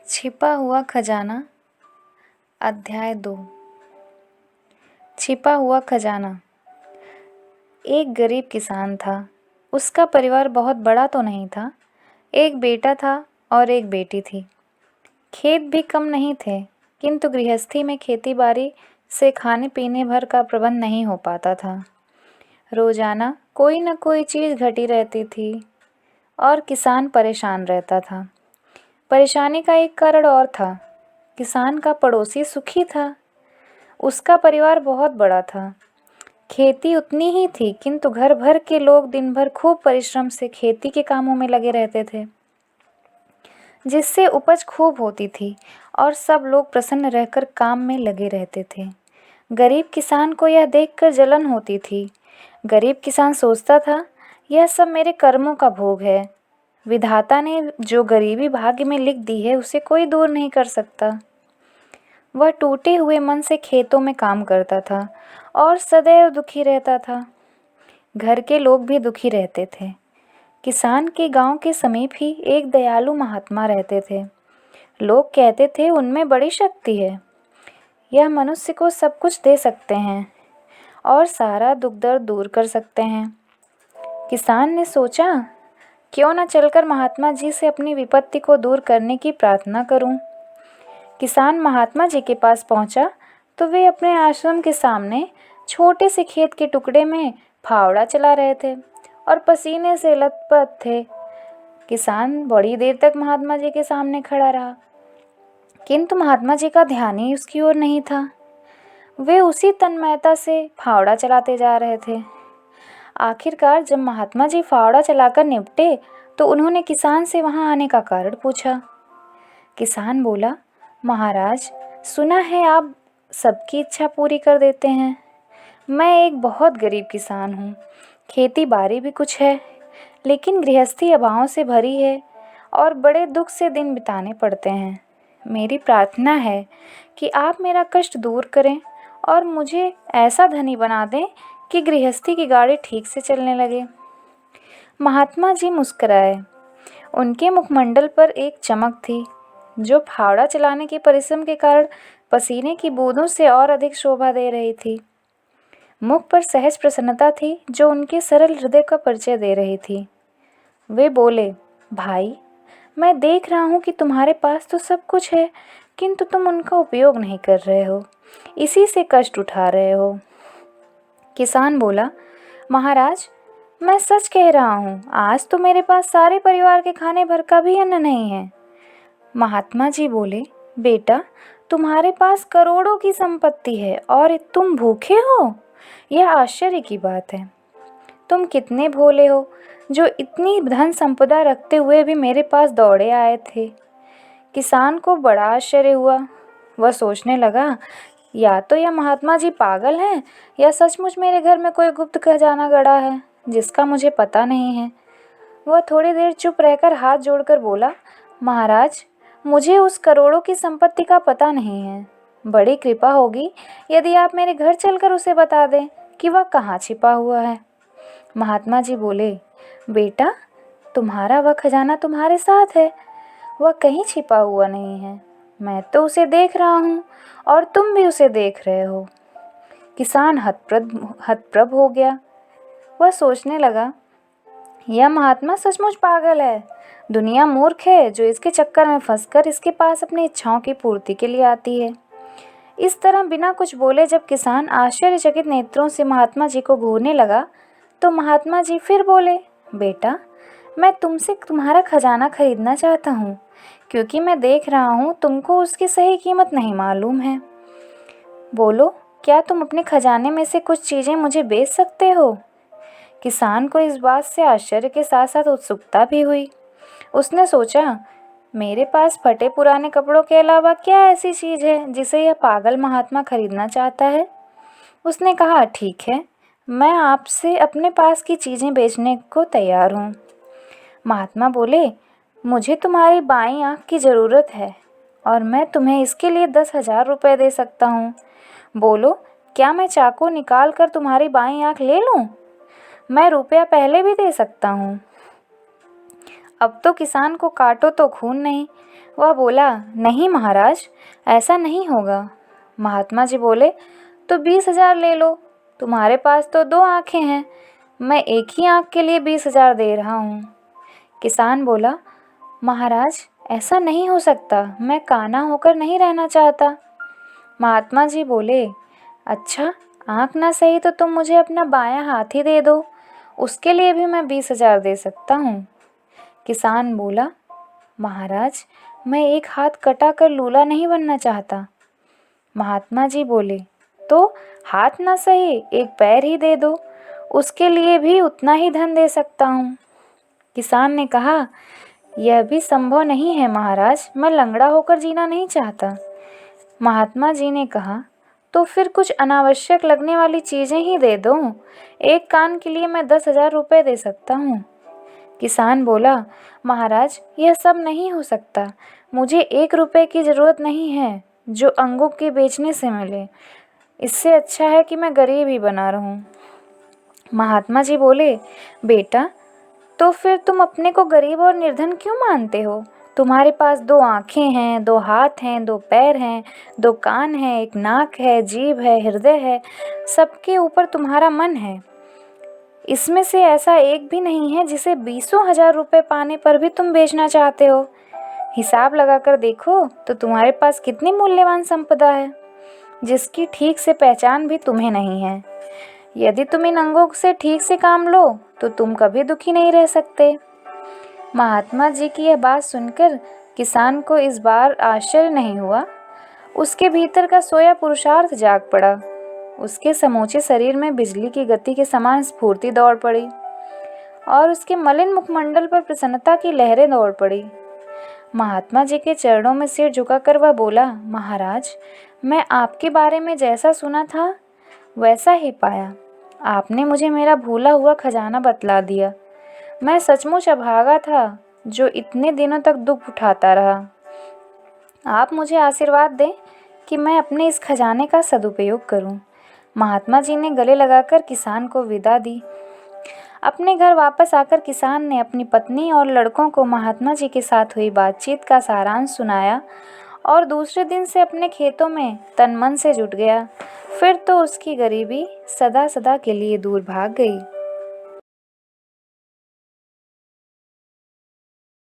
छिपा हुआ खजाना। अध्याय 2। छिपा हुआ खजाना। एक गरीब किसान था। उसका परिवार बहुत बड़ा तो नहीं था। एक बेटा था और एक बेटी थी। खेत भी कम नहीं थे, किंतु गृहस्थी में खेती बाड़ी से खाने पीने भर का प्रबंध नहीं हो पाता था। रोजाना कोई न कोई चीज़ घटी रहती थी और किसान परेशान रहता था। परेशानी का एक कारण और था। किसान का पड़ोसी सुखी था। उसका परिवार बहुत बड़ा था। खेती उतनी ही थी, किंतु घर भर के लोग दिन भर खूब परिश्रम से खेती के कामों में लगे रहते थे, जिससे उपज खूब होती थी और सब लोग प्रसन्न रहकर काम में लगे रहते थे। गरीब किसान को यह देखकर जलन होती थी। गरीब किसान सोचता था, यह सब मेरे कर्मों का भोग है। विधाता ने जो गरीबी भाग्य में लिख दी है, उसे कोई दूर नहीं कर सकता। वह टूटे हुए मन से खेतों में काम करता था और सदैव दुखी रहता था। घर के लोग भी दुखी रहते थे। किसान के गांव के समीप ही एक दयालु महात्मा रहते थे। लोग कहते थे, उनमें बड़ी शक्ति है। यह मनुष्य को सब कुछ दे सकते हैं और सारा दुख दर्द दूर कर सकते हैं। किसान ने सोचा, क्यों न चलकर महात्मा जी से अपनी विपत्ति को दूर करने की प्रार्थना करूं। किसान महात्मा जी के पास पहुंचा तो वे अपने आश्रम के सामने छोटे से खेत के टुकड़े में फावड़ा चला रहे थे और पसीने से लथपथ थे। किसान बड़ी देर तक महात्मा जी के सामने खड़ा रहा, किंतु महात्मा जी का ध्यान ही उसकी ओर नहीं था। वे उसी तन्मयता से फावड़ा चलाते जा रहे थे। आखिरकार जब महात्मा जी फावड़ा चलाकर निपटे तो उन्होंने किसान से वहां आने का कारण पूछा। किसान बोला, महाराज, सुना है आप सबकी इच्छा पूरी कर देते हैं। मैं एक बहुत गरीब किसान हूँ। खेती बाड़ी भी कुछ है, लेकिन गृहस्थी अभावों से भरी है और बड़े दुख से दिन बिताने पड़ते हैं। मेरी प्रार्थना है कि आप मेरा कष्ट दूर करें और मुझे ऐसा धनी बना दें कि गृहस्थी की गाड़ी ठीक से चलने लगे। महात्मा जी मुस्कुराए। उनके मुखमंडल पर एक चमक थी, जो फावड़ा चलाने के परिश्रम के कारण पसीने की बूंदों से और अधिक शोभा दे रही थी। मुख पर सहज प्रसन्नता थी, जो उनके सरल हृदय का परिचय दे रही थी। वे बोले, भाई, मैं देख रहा हूँ कि तुम्हारे पास तो सब कुछ है, किंतु तुम उनका उपयोग नहीं कर रहे हो, इसी से कष्ट उठा रहे हो। किसान बोला, महाराज, मैं सच कह रहा हूँ, आज तो मेरे पास सारे परिवार के खाने भर का भी अन्न नहीं है। महात्मा जी बोले, बेटा, तुम्हारे पास करोड़ों की संपत्ति है और तुम भूखे हो? यह आश्चर्य की बात है। तुम कितने भोले हो, जो इतनी धन संपदा रखते हुए भी मेरे पास दौड़े आए थे। किसान को बड़ा आश्चर्य हुआ। वह सोचने लगा, या तो यह महात्मा जी पागल हैं या सचमुच मेरे घर में कोई गुप्त खजाना गड़ा है जिसका मुझे पता नहीं है। वह थोड़ी देर चुप रहकर हाथ जोड़कर बोला, महाराज, मुझे उस करोड़ों की संपत्ति का पता नहीं है। बड़ी कृपा होगी यदि आप मेरे घर चलकर उसे बता दें कि वह कहाँ छिपा हुआ है। महात्मा जी बोले, बेटा, तुम्हारा वह खजाना तुम्हारे साथ है, वह कहीं छिपा हुआ नहीं है। मैं तो उसे देख रहा हूँ और तुम भी उसे देख रहे हो। किसान हतप्रभ हो गया। वह सोचने लगा, यह महात्मा सचमुच पागल है। दुनिया मूर्ख है जो इसके चक्कर में फंसकर इसके पास अपनी इच्छाओं की पूर्ति के लिए आती है। इस तरह बिना कुछ बोले जब किसान आश्चर्यचकित नेत्रों से महात्मा जी को घूरने लगा, तो महात्मा जी फिर बोले, बेटा, मैं तुमसे तुम्हारा खजाना खरीदना चाहता हूँ, क्योंकि मैं देख रहा हूँ तुमको उसकी सही कीमत नहीं मालूम है। बोलो, क्या तुम अपने खजाने में से कुछ चीज़ें मुझे बेच सकते हो? किसान को इस बात से आश्चर्य के साथ साथ उत्सुकता भी हुई। उसने सोचा, मेरे पास फटे पुराने कपड़ों के अलावा क्या ऐसी चीज़ है जिसे यह पागल महात्मा खरीदना चाहता है? उसने कहा, ठीक है, मैं आपसे अपने पास की चीज़ें बेचने को तैयार हूँ। महात्मा बोले, मुझे तुम्हारी बाईं आँख की ज़रूरत है और मैं तुम्हें इसके लिए 10,000 रुपये दे सकता हूँ। बोलो, क्या मैं चाकू निकाल कर तुम्हारी बाईं आँख ले लूँ? मैं रुपया पहले भी दे सकता हूँ। अब तो किसान को काटो तो खून नहीं। वह बोला, नहीं महाराज, ऐसा नहीं होगा। महात्मा जी बोले, तो 20,000 ले लो, तुम्हारे पास तो 2 आँखें हैं, मैं एक ही आँख के लिए 20,000 दे रहा हूँ। किसान बोला, महाराज ऐसा नहीं हो सकता, मैं काना होकर नहीं रहना चाहता। महात्मा जी बोले, अच्छा, आँख ना सही तो तुम मुझे अपना बायां हाथ ही दे दो, उसके लिए भी मैं 20,000 दे सकता हूँ। किसान बोला, महाराज मैं एक हाथ कटा कर लूला नहीं बनना चाहता। महात्मा जी बोले, तो हाथ ना सही एक पैर ही दे दो, उसके लिए भी उतना ही धन दे सकता हूँ। किसान ने कहा, यह भी संभव नहीं है महाराज, मैं लंगड़ा होकर जीना नहीं चाहता। महात्मा जी ने कहा, तो फिर कुछ अनावश्यक लगने वाली चीज़ें ही दे दो, एक कान के लिए मैं 10,000 रुपये दे सकता हूँ। किसान बोला, महाराज यह सब नहीं हो सकता, मुझे 1 रुपये की ज़रूरत नहीं है जो अंगों के बेचने से मिले, इससे अच्छा है कि मैं गरीब ही बना रहूं। महात्मा जी बोले, बेटा तो फिर तुम अपने को गरीब और निर्धन क्यों मानते हो? तुम्हारे पास 2 आँखें हैं, 2 हाथ हैं, 2 पैर हैं, 2 कान हैं, एक नाक है, जीभ है, हृदय है, सबके ऊपर तुम्हारा मन है। इसमें से ऐसा एक भी नहीं है जिसे 20,000 रुपये पाने पर भी तुम बेचना चाहते हो। हिसाब लगाकर देखो तो तुम्हारे पास कितनी मूल्यवान संपदा है, जिसकी ठीक से पहचान भी तुम्हें नहीं है। यदि तुम इन अंगों से ठीक से काम लो तो तुम कभी दुखी नहीं रह सकते। महात्मा जी की यह बात सुनकर किसान को इस बार आश्चर्य नहीं हुआ। उसके भीतर का सोया पुरुषार्थ जाग पड़ा। उसके समूचे शरीर में बिजली की गति के समान स्फूर्ति दौड़ पड़ी और उसके मलिन मुखमंडल पर प्रसन्नता की लहरें दौड़ पड़ी। महात्मा जी के चरणों में सिर झुकाकर वह बोला, महाराज मैं आपके बारे में जैसा सुना था वैसा ही पाया। आपने मुझे मेरा भूला हुआ खजाना बतला दिया। मैं सचमुच अभागा था जो इतने दिनों तक दुख उठाता रहा। आप मुझे आशीर्वाद दें कि मैं अपने इस खजाने का सदुपयोग करूं। महात्मा जी ने गले लगाकर किसान को विदा दी। अपने घर वापस आकर किसान ने अपनी पत्नी और लड़कों को महात्मा जी के साथ हुई बातचीत का सारांश सुनाया और दूसरे दिन से अपने खेतों में तन मन से जुट गया। फिर तो उसकी गरीबी सदा सदा के लिए दूर भाग गई।